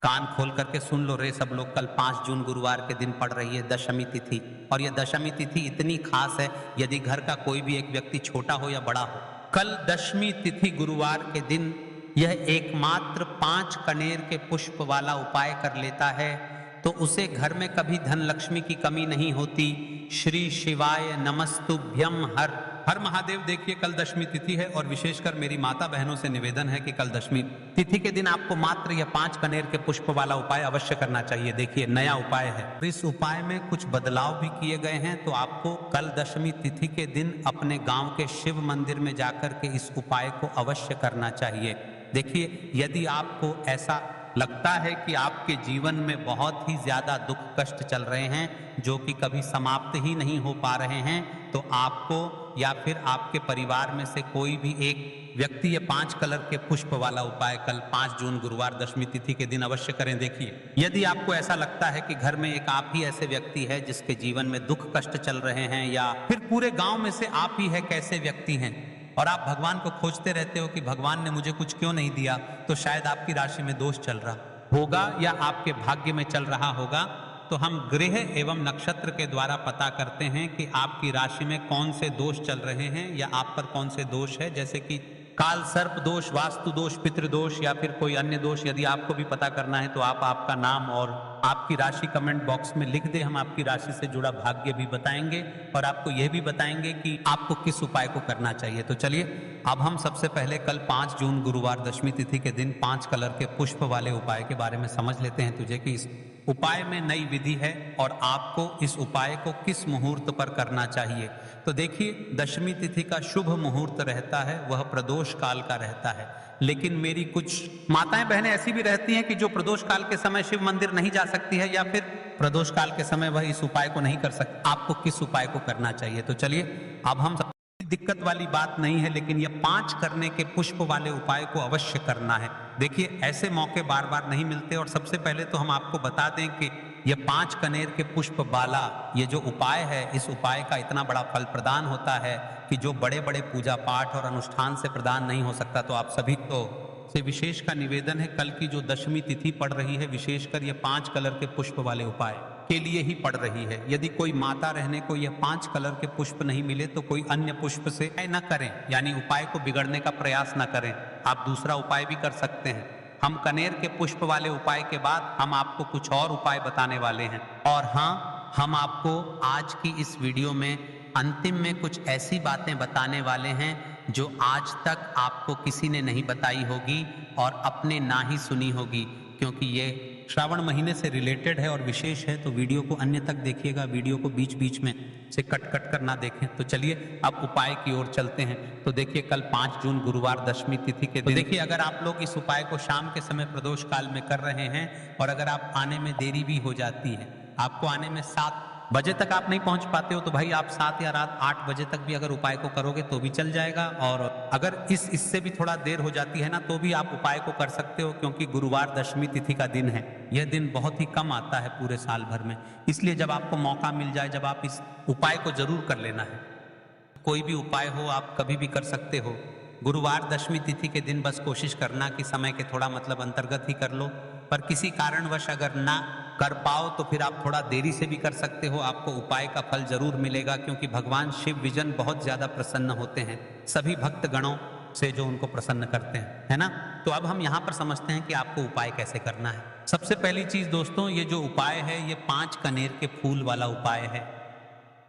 कान खोल करके सुन लो रे सब लोग, कल 5 जून गुरुवार के दिन पड़ रही है दशमी तिथि। और यह दशमी तिथि इतनी खास है, यदि घर का कोई भी एक व्यक्ति छोटा हो या बड़ा हो, कल दशमी तिथि गुरुवार के दिन यह एकमात्र 5 कनेर के पुष्प वाला उपाय कर लेता है तो उसे घर में कभी धन लक्ष्मी की कमी नहीं होती। श्री शिवाय नमस्तुभ्यम। हर हर महादेव। देखिए कल दशमी तिथि है और विशेषकर मेरी माता बहनों से निवेदन है कि कल दशमी तिथि के दिन आपको मात्र यह 5 कनेर के पुष्प वाला उपाय अवश्य करना चाहिए। देखिए नया उपाय है, इस उपाय में कुछ बदलाव भी किए गए हैं, तो आपको कल दशमी तिथि के दिन अपने गांव के शिव मंदिर में जाकर के इस उपाय को अवश्य करना चाहिए। देखिए यदि आपको ऐसा लगता है कि आपके जीवन में बहुत ही ज्यादा दुख कष्ट चल रहे हैं जो कि कभी समाप्त ही नहीं हो पा रहे हैं, तो आपको या फिर आपके परिवार में से कोई भी एक व्यक्ति ये 5 कलर के पुष्प वाला उपाय कल 5 जून गुरुवार दशमी तिथि के दिन अवश्य करें। देखिए यदि आपको ऐसा लगता है कि घर में एक आप ही ऐसे व्यक्ति है जिसके जीवन में दुख कष्ट चल रहे हैं, या फिर पूरे गांव में से आप ही है कैसे व्यक्ति हैं और आप भगवान को खोजते रहते हो कि भगवान ने मुझे कुछ क्यों नहीं दिया, तो शायद आपकी राशि में दोष चल रहा होगा या आपके भाग्य में चल रहा होगा। तो हम ग्रह एवं नक्षत्र के द्वारा पता करते हैं कि आपकी राशि में कौन से दोष चल रहे हैं या आप पर कौन से दोष है, जैसे कि काल सर्प दोष, वास्तु दोष, पितृ दोष या फिर कोई अन्य दोष। यदि आपको भी पता करना है तो आप आपका नाम और आपकी राशि कमेंट बॉक्स में लिख दें, हम आपकी राशि से जुड़ा भाग्य भी बताएंगे और आपको यह भी बताएंगे कि आपको किस उपाय को करना चाहिए। तो चलिए अब हम सबसे पहले कल 5 जून गुरुवार दशमी तिथि के दिन 5 कलर के पुष्प वाले उपाय के बारे में समझ लेते हैं तुझे कि इस उपाय में नई विधि है और आपको इस उपाय को किस मुहूर्त पर करना चाहिए। तो देखिए दशमी तिथि का शुभ मुहूर्त रहता है वह प्रदोष काल का रहता है, लेकिन मेरी कुछ माताएं बहनें ऐसी भी रहती हैं कि जो प्रदोष काल के समय शिव मंदिर नहीं जा सकती है या फिर प्रदोष काल के समय वह इस उपाय को नहीं कर सकती। आपको किस उपाय को करना चाहिए, तो चलिए अब हम दिक्कत वाली बात नहीं है, लेकिन यह 5 करने के पुष्प वाले उपाय को अवश्य करना है। देखिए ऐसे मौके बार बार नहीं मिलते और सबसे पहले तो हम आपको बता दें कि यह 5 कनेर के पुष्प वाला ये जो उपाय है, इस उपाय का इतना बड़ा फल प्रदान होता है कि जो बड़े बड़े पूजा पाठ और अनुष्ठान से प्रदान नहीं हो सकता। तो आप सभी को से विशेष का निवेदन है, कल की जो दशमी तिथि पड़ रही है विशेषकर ये 5 कलर के पुष्प वाले उपाय के लिए ही पड़ रही है। यदि कोई माता रहने को यह 5 कलर के पुष्प नहीं मिले तो कोई अन्य पुष्प से न करें, यानी उपाय को बिगड़ने का प्रयास न करें। आप दूसरा उपाय भी कर सकते हैं। हम कनेर के पुष्प वाले उपाय के बाद हम आपको कुछ और उपाय बताने वाले हैं। और हाँ, हम आपको आज की इस वीडियो में अंतिम में कुछ ऐसी बातें बताने वाले हैं जो आज तक आपको किसी ने नहीं बताई होगी और अपने ना ही सुनी होगी, क्योंकि ये श्रावण महीने से रिलेटेड है और विशेष है। तो वीडियो को अन्य तक देखिएगा, वीडियो को बीच बीच में से कट कर ना देखें। तो चलिए अब उपाय की ओर चलते हैं। तो देखिए कल 5 जून गुरुवार दशमी तिथि के दिन देखिए अगर आप लोग इस उपाय को शाम के समय प्रदोष काल में कर रहे हैं और अगर आप आने में देरी भी हो जाती है, आपको आने में 7 बजे तक आप नहीं पहुंच पाते हो, तो भाई आप 7 या रात 8 बजे तक भी अगर उपाय को करोगे तो भी चल जाएगा। और अगर इससे भी थोड़ा देर हो जाती है ना तो भी आप उपाय को कर सकते हो, क्योंकि गुरुवार दशमी तिथि का दिन है। यह दिन बहुत ही कम आता है पूरे साल भर में, इसलिए जब आपको मौका मिल जाए जब आप इस उपाय को जरूर कर लेना है। कोई भी उपाय हो आप कभी भी कर सकते हो। गुरुवार दशमी तिथि के दिन बस कोशिश करना कि समय के थोड़ा मतलब अंतर्गत ही कर लो, पर किसी कारणवश अगर ना कर पाओ तो फिर आप थोड़ा देरी से भी कर सकते हो। आपको उपाय का फल जरूर मिलेगा, क्योंकि भगवान शिव विजन बहुत ज्यादा प्रसन्न होते हैं सभी भक्त गणों से जो उनको प्रसन्न करते हैं, है ना। तो अब हम यहाँ पर समझते हैं कि आपको उपाय कैसे करना है। सबसे पहली चीज दोस्तों, ये जो उपाय है ये 5 कनेर के फूल वाला उपाय है।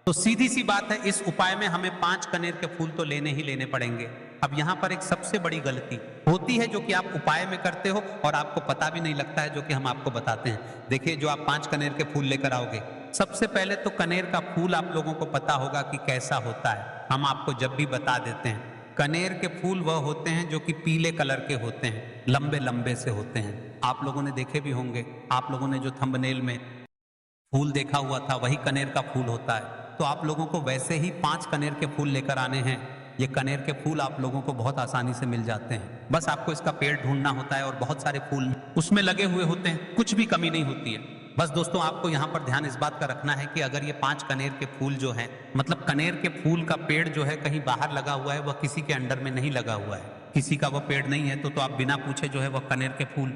तो सीधी सी बात है, इस उपाय में हमें 5 कनेर के फूल तो लेने ही लेने पड़ेंगे। अब यहाँ पर एक सबसे बड़ी गलती होती है जो कि आप उपाय में करते हो और आपको पता भी नहीं लगता है, जो कि हम आपको बताते हैं। देखिए जो आप 5 कनेर के फूल लेकर आओगे, सबसे पहले तो कनेर का फूल आप लोगों को पता होगा कि कैसा होता है। हम आपको जब भी बता देते हैं, कनेर के फूल वह होते हैं जो कि पीले कलर के होते हैं, लंबे लंबे से होते हैं। आप लोगों ने देखे भी होंगे, आप लोगों ने जो थंबनेल में फूल देखा हुआ था वही कनेर का फूल होता है। तो आप लोगों को वैसे ही 5 कनेर के फूल लेकर आने हैं। ये कनेर के फूल आप लोगों को बहुत आसानी से मिल जाते हैं, बस आपको इसका पेड़ ढूंढना होता है और बहुत सारे फूल उसमें लगे हुए होते हैं, कुछ भी कमी नहीं होती है। बस दोस्तों आपको यहाँ पर ध्यान इस बात का रखना है कि अगर ये 5 कनेर के फूल जो हैं, मतलब कनेर के फूल का पेड़ जो है कहीं बाहर लगा हुआ है, वह किसी के अंडर में नहीं लगा हुआ है, किसी का वह पेड़ नहीं है, तो आप बिना पूछे जो है वह कनेर के फूल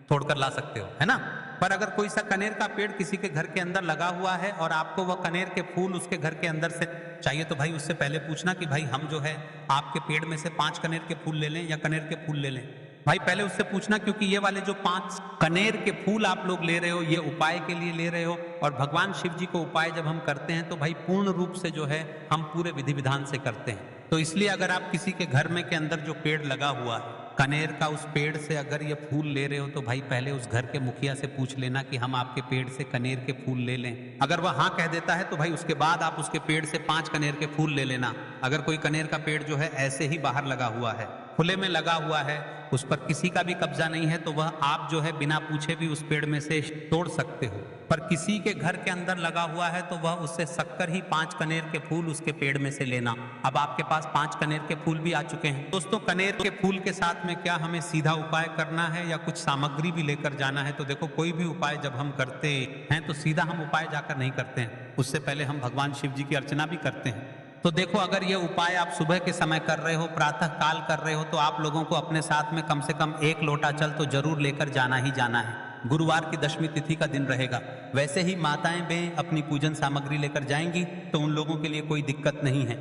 तोड़कर ला सकते हो, है ना। पर अगर कोई सा कनेर का पेड़ किसी के घर के अंदर लगा हुआ है और आपको वह कनेर के फूल उसके घर के अंदर से चाहिए, तो भाई उससे पहले पूछना कि भाई हम जो है आपके पेड़ में से 5 कनेर के फूल ले लें या कनेर के फूल ले लें। भाई पहले उससे पूछना, क्योंकि ये वाले जो 5 कनेर के फूल आप लोग ले रहे हो ये उपाय के लिए ले रहे हो, और भगवान शिव जी को उपाय जब हम करते हैं तो भाई पूर्ण रूप से जो है हम पूरे विधि विधान से करते हैं। तो इसलिए अगर आप किसी के घर में के अंदर जो पेड़ लगा हुआ है कनेर का, उस पेड़ से अगर ये फूल ले रहे हो तो भाई पहले उस घर के मुखिया से पूछ लेना कि हम आपके पेड़ से कनेर के फूल ले लें। अगर वह हाँ कह देता है तो भाई उसके बाद आप उसके पेड़ से 5 कनेर के फूल ले लेना। अगर कोई कनेर का पेड़ जो है ऐसे ही बाहर लगा हुआ है, खुले में लगा हुआ है, उस पर किसी का भी कब्जा नहीं है, तो वह आप जो है बिना पूछे भी उस पेड़ में से तोड़ सकते हो। पर किसी के घर के अंदर लगा हुआ है तो वह उससे सककर ही 5 कनेर के फूल उसके पेड़ में से लेना। अब आपके पास 5 कनेर के फूल भी आ चुके हैं। दोस्तों कनेर के फूल के साथ में क्या हमें सीधा उपाय करना है या कुछ सामग्री भी लेकर जाना है? तो देखो कोई भी उपाय जब हम करते हैं तो सीधा हम उपाय जाकर नहीं करते हैं, उससे पहले हम भगवान शिव जी की अर्चना भी करते हैं। तो देखो अगर ये उपाय आप सुबह के समय कर रहे हो, प्रातः काल कर रहे हो, तो आप लोगों को अपने साथ में कम से कम 1 लोटा जल तो जरूर लेकर जाना ही जाना है। गुरुवार की दशमी तिथि का दिन रहेगा। वैसे ही माताएं बहनें अपनी पूजन सामग्री लेकर जाएंगी तो उन लोगों के लिए कोई दिक्कत नहीं है।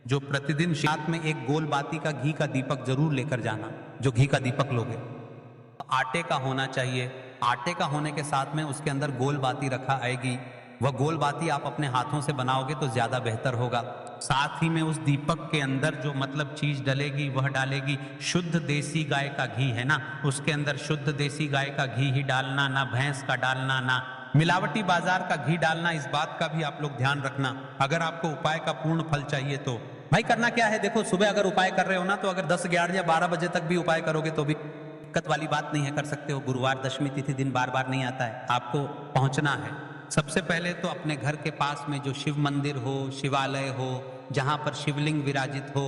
जो प्रतिदिन साथ में 1 गोल बाती का घी का दीपक जरूर लेकर जाना। जो घी का दीपक लोगे आटे का होना चाहिए। आटे का होने के साथ में उसके अंदर गोल बाती रखा आएगी। वह गोल बाती आप अपने हाथों से बनाओगे तो ज्यादा बेहतर होगा। साथ ही में उस दीपक के अंदर जो मतलब चीज डलेगी वह डालेगी शुद्ध देसी गाय का घी, है ना, उसके अंदर शुद्ध देसी गाय का घी ही डालना, ना भैंस का डालना, ना मिलावटी बाजार का घी डालना। इस बात का भी आप लोग ध्यान रखना। अगर आपको उपाय का पूर्ण फल चाहिए तो भाई करना क्या है, देखो सुबह अगर उपाय कर रहे हो ना तो अगर 10, 11 या 12 बजे तक भी उपाय करोगे तो भी दिक्कत वाली बात नहीं है, कर सकते हो। गुरुवार दशमी तिथि दिन बार बार नहीं आता है, आपको पहुंचना है। सबसे पहले तो अपने घर के पास में जो शिव मंदिर हो, शिवालय हो, जहां पर शिवलिंग विराजित हो,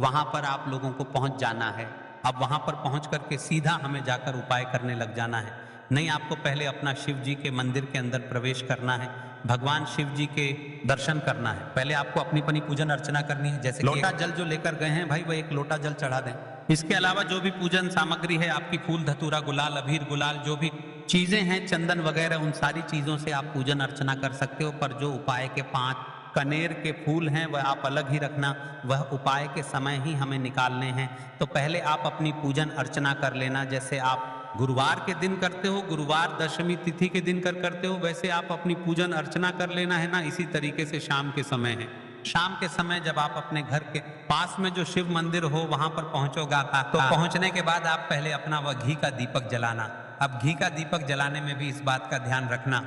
वहां पर आप लोगों को पहुंच जाना है। अब वहां पर पहुंच करके सीधा हमें जाकर उपाय करने लग जाना है। नहीं, आपको पहले अपना शिव जी के मंदिर के अंदर प्रवेश करना है, भगवान शिव जी के दर्शन करना है। पहले आपको अपनी अपनी पूजन अर्चना करनी है। जैसे लोटा जल जो लेकर गए हैं भाई वह 1 लोटा जल चढ़ा दें। इसके अलावा जो भी पूजन सामग्री है आपकी, फूल धतूरा गुलाल अबीर गुलाल जो भी चीजें हैं, चंदन वगैरह, उन सारी चीजों से आप पूजन अर्चना कर सकते हो। पर जो उपाय के 5 कनेर के फूल हैं वह आप अलग ही रखना, वह उपाय के समय ही हमें निकालने हैं। तो पहले आप अपनी पूजन अर्चना कर लेना। जैसे आप गुरुवार के दिन करते हो, गुरुवार दशमी तिथि के दिन करते हो, वैसे आप अपनी पूजन अर्चना कर लेना है ना। इसी तरीके से शाम के समय है, शाम के समय जब आप अपने घर के पास में जो शिव मंदिर हो वहां पर पहुंचोगा तो पहुंचने के बाद आप पहले अपना वह घी का दीपक जलाना। अब घी का दीपक जलाने में भी इस बात का ध्यान रखना,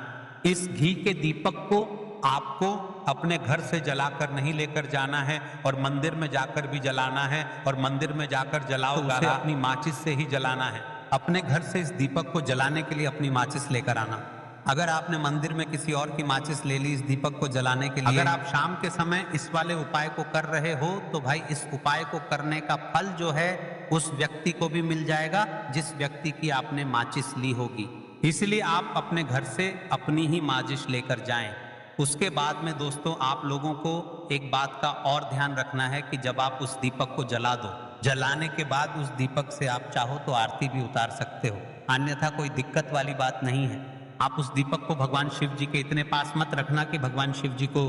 इस घी के दीपक को आपको अपने घर से जलाकर नहीं लेकर जाना है और मंदिर में जाकर भी जलाना है, और मंदिर में जाकर जलाओगे तो अपनी माचिस से ही जलाना है। अपने घर से इस दीपक को जलाने के लिए अपनी माचिस लेकर आना। अगर आपने मंदिर में किसी और की माचिस ले ली इस दीपक को जलाने के लिए, अगर आप शाम के समय इस वाले उपाय को कर रहे हो तो भाई इस उपाय को करने का फल जो है उस व्यक्ति को भी मिल जाएगा जिस व्यक्ति की आपने माचिस ली होगी। इसलिए आप अपने घर से अपनी ही माचिस लेकर जाएं। उसके बाद में दोस्तों आप लोगों को एक बात का और ध्यान रखना है कि जब आप उस दीपक को जला दो, जलाने के बाद उस दीपक से आप चाहो तो आरती भी उतार सकते हो, अन्यथा कोई दिक्कत वाली बात नहीं है। आप उस दीपक को भगवान शिव जी के इतने पास मत रखना कि भगवान शिव जी को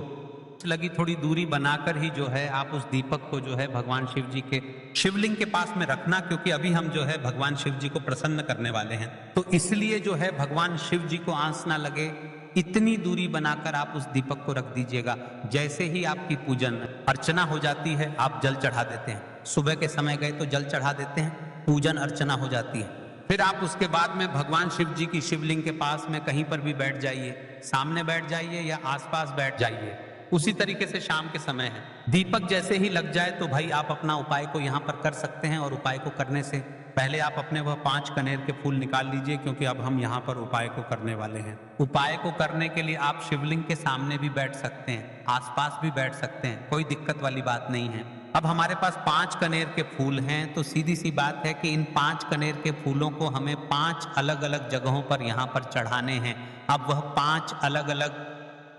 लगी, थोड़ी दूरी बनाकर ही जो है आप उस दीपक को जो है भगवान शिव जी के शिवलिंग के पास में रखना, क्योंकि अभी हम जो है भगवान शिव जी को प्रसन्न करने वाले हैं। तो इसलिए जो है भगवान शिव जी को आंच ना लगे इतनी दूरी बनाकर आप उस दीपक को रख दीजिएगा। जैसे ही आपकी पूजन अर्चना हो जाती है आप जल चढ़ा देते हैं। सुबह के समय गए तो जल चढ़ा देते हैं, पूजन अर्चना हो जाती है। फिर आप उसके बाद में भगवान शिव जी की शिवलिंग के पास में कहीं पर भी बैठ जाइए, सामने बैठ जाइए या आसपास बैठ जाइए। उसी तरीके से शाम के समय है, दीपक जैसे ही लग जाए तो भाई आप अपना उपाय को यहाँ पर कर सकते हैं। और उपाय को करने से पहले आप अपने वह 5 कनेर के फूल निकाल लीजिए, क्योंकि अब हम यहाँ पर उपाय को करने वाले हैं। उपाय को करने के लिए आप शिवलिंग के सामने भी बैठ सकते हैं, आसपास भी बैठ सकते हैं, कोई दिक्कत वाली बात नहीं है। अब हमारे पास 5 कनेर के फूल हैं, तो सीधी सी बात है कि इन 5 कनेर के फूलों को हमें 5 अलग अलग जगहों पर यहाँ पर चढ़ाने हैं। अब वह 5 अलग अलग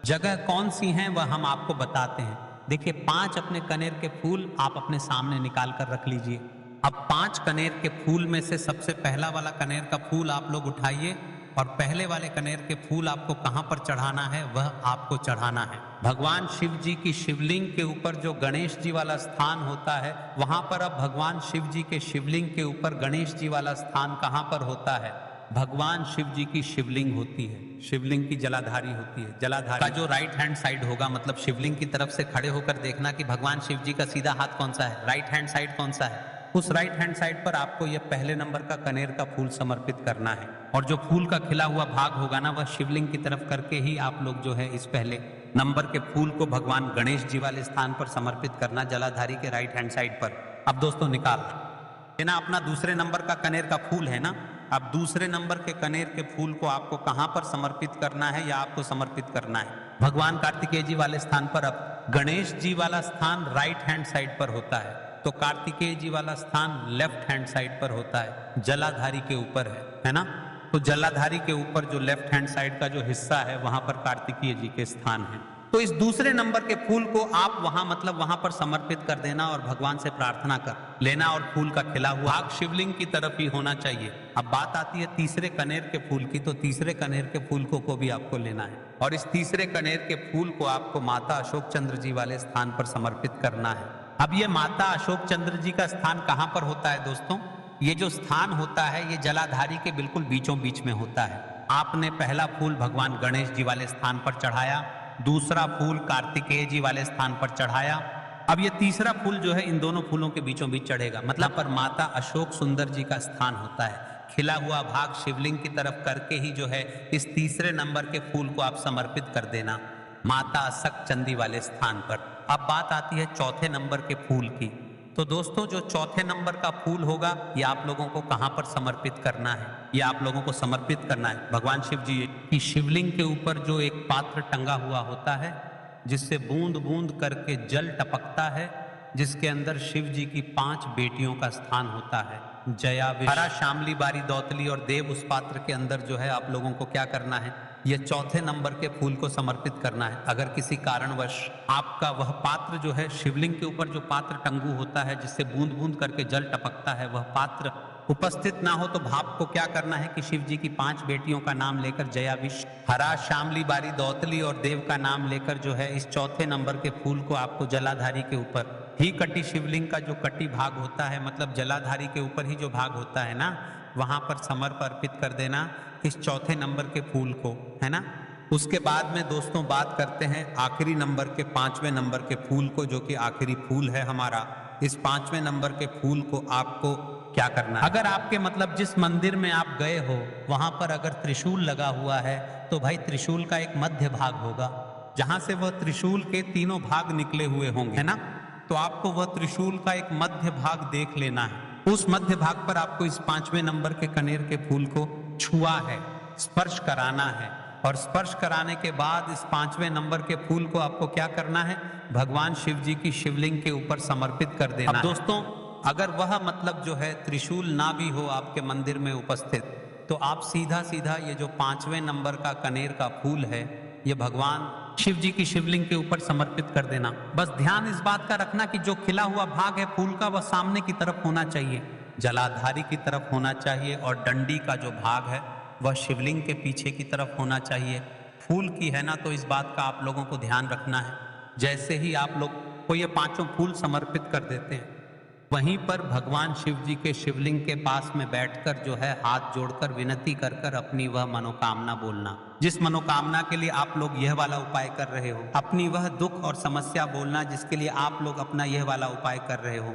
जगह कौन सी हैं वह हम आपको बताते हैं। देखिए 5 अपने कनेर के फूल आप अपने सामने निकाल कर रख लीजिए। अब 5 कनेर के फूल में से सबसे पहला वाला कनेर का फूल आप लोग उठाइए और पहले वाले कनेर के फूल आपको कहां पर चढ़ाना है, वह आपको चढ़ाना है भगवान शिव जी की शिवलिंग के ऊपर। जो गणेश जी वाला स्थान होता है वहां पर अब भगवान शिव जी के शिवलिंग के ऊपर गणेश जी वाला स्थान कहां पर होता है, भगवान शिव जी की शिवलिंग होती है, शिवलिंग की जलाधारी होती है। जलाधारी का जो राइट हैंड साइड होगा, मतलब शिवलिंग की तरफ से खड़े होकर देखना कि भगवान शिव जी का सीधा हाथ कौन सा है, राइट हैंड साइड कौन सा है। उस राइट हैंड साइड पर आपको यह पहले नंबर का कनेर का फूल समर्पित करना है और जो फूल का खिला हुआ भाग होगा ना, वह शिवलिंग की तरफ करके ही आप लोग जो है इस पहले नंबर के फूल को भगवान गणेश जी वाले स्थान पर समर्पित करना, जलाधारी के राइट हैंड साइड पर। अब दोस्तों निकाल लेना अपना दूसरे नंबर का कनेर का फूल है ना। अब दूसरे नंबर के कनेर के फूल को आपको कहां पर समर्पित करना है, या आपको समर्पित करना है भगवान कार्तिकेय जी वाले स्थान पर। अब गणेश जी वाला स्थान राइट हैंड साइड पर होता है, तो कार्तिकेय जी वाला स्थान लेफ्ट हैंड साइड पर होता है, जलाधारी के ऊपर है ना। तो जलाधारी के ऊपर जो लेफ्ट हैंड साइड का जो हिस्सा है वहां पर कार्तिकेय जी के स्थान है। तो इस दूसरे नंबर के फूल को आप वहां मतलब वहां पर समर्पित कर देना और भगवान से प्रार्थना कर लेना, और फूल का खिला हुआ भाग शिवलिंग की तरफ ही होना चाहिए। अब बात आती है तीसरे कनेर के फूल की, तो तीसरे कनेर के फूल को भी आपको लेना है और इस तीसरे कनेर के फूल को आपको माता अशोक चंद्र जी वाले स्थान पर समर्पित करना है। अब ये माता अशोक चंद्र जी का स्थान कहां पर होता है दोस्तों, ये जो स्थान होता है ये जलाधारी के बिल्कुल बीचों बीच में होता है। आपने पहला फूल भगवान गणेश जी वाले स्थान पर चढ़ाया, दूसरा फूल कार्तिकेय जी वाले स्थान पर चढ़ाया, अब ये तीसरा फूल जो है इन दोनों फूलों के बीचों बीच चढ़ेगा, मतलब पर माता अशोक सुंदर जी का स्थान होता है। खिला हुआ भाग शिवलिंग की तरफ करके ही जो है इस तीसरे नंबर के फूल को आप समर्पित कर देना माता अशोक चंदी वाले स्थान पर। अब बात आती है चौथे नंबर के फूल की। तो दोस्तों जो चौथे नंबर का फूल होगा ये आप लोगों को कहां पर समर्पित करना है, ये आप लोगों को समर्पित करना है भगवान शिव जी की शिवलिंग के ऊपर जो एक पात्र टंगा हुआ होता है जिससे बूंद बूंद करके जल टपकता है, जिसके अंदर शिव जी की 5 बेटियों का स्थान होता है, जया, हरा, शामली, बारी, दौतली और देव। उस पात्र के अंदर जो है आप लोगों को क्या करना है, यह चौथे नंबर के फूल को समर्पित करना है। अगर किसी कारणवश आपका वह पात्र जो है शिवलिंग के ऊपर जो पात्र टंगू होता है जिससे बूंद बूंद करके जल टपकता है, वह पात्र उपस्थित ना हो तो भाप को क्या करना है कि शिव जी की 5 बेटियों का नाम लेकर जया, विष, हरा, शामली, बारी, दौतली और देव का नाम लेकर जो है इस चौथे नंबर के फूल को आपको जलाधारी के ऊपर ही कटी शिवलिंग का जो कटी भाग होता है, मतलब जलाधारी के ऊपर ही जो भाग होता है ना, वहां पर समर्पित कर देना इस चौथे नंबर के फूल को, है ना। उसके बाद में दोस्तों बात करते हैं आखिरी नंबर के 5वें नंबर के फूल को, जो कि आखिरी फूल है हमारा। इस 5वें नंबर के फूल को आपको क्या करना है, अगर आपके मतलब जिस मंदिर में आप गए हो वहां पर अगर त्रिशूल लगा हुआ है तो भाई त्रिशूल का एक मध्य भाग होगा जहां से वह त्रिशूल के तीनों भाग निकले हुए होंगे, है ना। तो आपको वह त्रिशूल का एक मध्य भाग देख लेना है। उस मध्य भाग पर आपको इस 5वें नंबर के कनेर के फूल को छुआ है, स्पर्श कराना है, और स्पर्श कराने के बाद इस 5वें नंबर के फूल को आपको क्या करना है, भगवान शिव जी की शिवलिंग के ऊपर समर्पित कर देना। अब दोस्तों अगर वह मतलब जो है त्रिशूल ना भी हो आपके मंदिर में उपस्थित, तो आप सीधा सीधा ये जो 5वें नंबर का कनेर का फूल है ये भगवान शिव जी की शिवलिंग के ऊपर समर्पित कर देना। बस ध्यान इस बात का रखना कि जो खिला हुआ भाग है फूल का वह सामने की तरफ होना चाहिए, जलाधारी की तरफ होना चाहिए, और डंडी का जो भाग है वह शिवलिंग के पीछे की तरफ होना चाहिए। फूल की है ना, तो इस बात का आप लोगों को ध्यान रखना है। जैसे ही आप लोग को ये 5 फूल समर्पित कर देते हैं, वहीं पर भगवान शिव जी के शिवलिंग के पास में बैठकर जो है हाथ जोड़कर विनती कर कर अपनी वह मनोकामना बोलना, जिस मनोकामना के लिए आप लोग यह वाला उपाय कर रहे हो, अपनी वह दुख और समस्या बोलना जिसके लिए आप लोग अपना यह वाला उपाय कर रहे हो।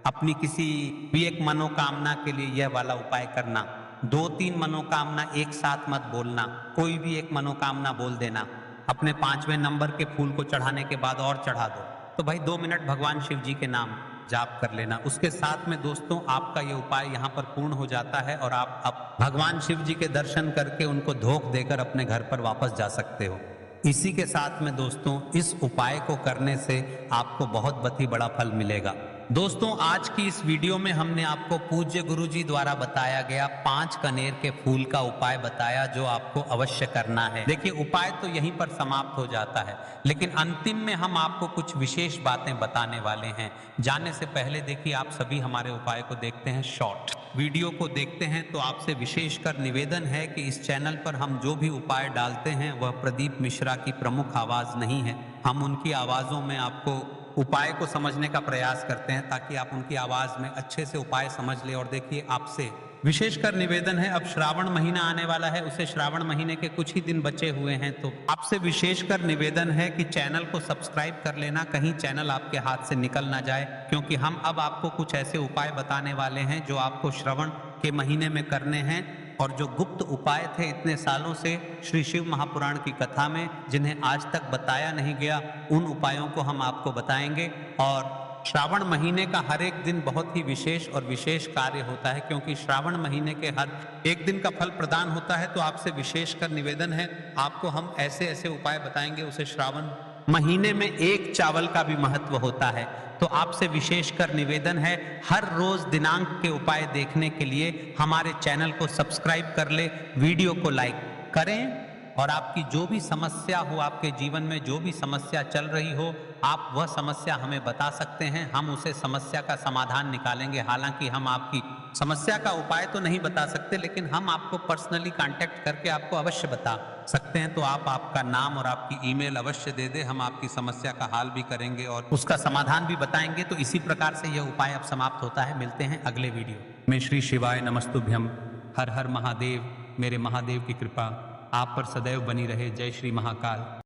अपनी किसी भी एक मनोकामना के लिए यह वाला उपाय करना। 2-3 मनोकामना एक साथ मत बोलना, कोई भी एक मनोकामना बोल देना। अपने 5वें नंबर के फूल को चढ़ाने के बाद और चढ़ा दो, तो भाई 2 मिनट भगवान शिव जी के नाम जाप कर लेना। उसके साथ में दोस्तों आपका ये उपाय यहाँ पर पूर्ण हो जाता है और आप अब भगवान शिव जी के दर्शन करके उनको धोख देकर अपने घर पर वापस जा सकते हो। इसी के साथ में दोस्तों इस उपाय को करने से आपको बहुत ही बड़ा फल मिलेगा। दोस्तों, आज की इस वीडियो में हमने आपको पूज्य गुरुजी द्वारा बताया गया 5 कनेर के फूल का उपाय बताया, जो आपको अवश्य करना है। देखिए, उपाय तो यहीं पर समाप्त हो जाता है, लेकिन अंतिम में हम आपको कुछ विशेष बातें बताने वाले हैं। जानने से पहले देखिए, आप सभी हमारे उपाय को देखते हैं, शॉर्ट वीडियो को देखते हैं, तो आपसे विशेषकर निवेदन है कि इस चैनल पर हम जो भी उपाय डालते हैं वह प्रदीप मिश्रा की प्रमुख आवाज नहीं है। हम उनकी आवाजों में आपको उपाय को समझने का प्रयास करते हैं, ताकि आप उनकी आवाज में अच्छे से उपाय समझ ले। और देखिए, आपसे विशेषकर निवेदन है, अब श्रावण महीना आने वाला है, उसे श्रावण महीने के कुछ ही दिन बचे हुए हैं, तो आपसे विशेषकर निवेदन है कि चैनल को सब्सक्राइब कर लेना, कहीं चैनल आपके हाथ से निकल ना जाए, क्योंकि हम अब आपको कुछ ऐसे उपाय बताने वाले हैं जो आपको श्रवण के महीने में करने हैं, और जो गुप्त उपाय थे इतने सालों से श्री शिव महापुराण की कथा में, जिन्हें आज तक बताया नहीं गया, उन उपायों को हम आपको बताएंगे। और श्रावण महीने का हर एक दिन बहुत ही विशेष और विशेष कार्य होता है, क्योंकि श्रावण महीने के हर एक दिन का फल प्रदान होता है। तो आपसे विशेषकर निवेदन है, आपको हम ऐसे ऐसे उपाय बताएंगे। उसे श्रावण महीने में एक चावल का भी महत्व होता है, तो आपसे विशेषकर निवेदन है, हर रोज दिनांक के उपाय देखने के लिए हमारे चैनल को सब्सक्राइब कर ले, वीडियो को लाइक करें, और आपकी जो भी समस्या हो, आपके जीवन में जो भी समस्या चल रही हो, आप वह समस्या हमें बता सकते हैं, हम उसे समस्या का समाधान निकालेंगे। हालांकि हम आपकी समस्या का उपाय तो नहीं बता सकते, लेकिन हम आपको पर्सनली कांटेक्ट करके आपको अवश्य बता सकते हैं। तो आप आपका नाम और आपकी ईमेल अवश्य दे दें, हम आपकी समस्या का हाल भी करेंगे और उसका समाधान भी बताएंगे। तो इसी प्रकार से यह उपाय अब समाप्त होता है। मिलते हैं अगले वीडियो में। श्री शिवाय नमस्तुभ्यम। हर हर महादेव। मेरे महादेव की कृपा आप पर सदैव बनी रहे। जय श्री महाकाल।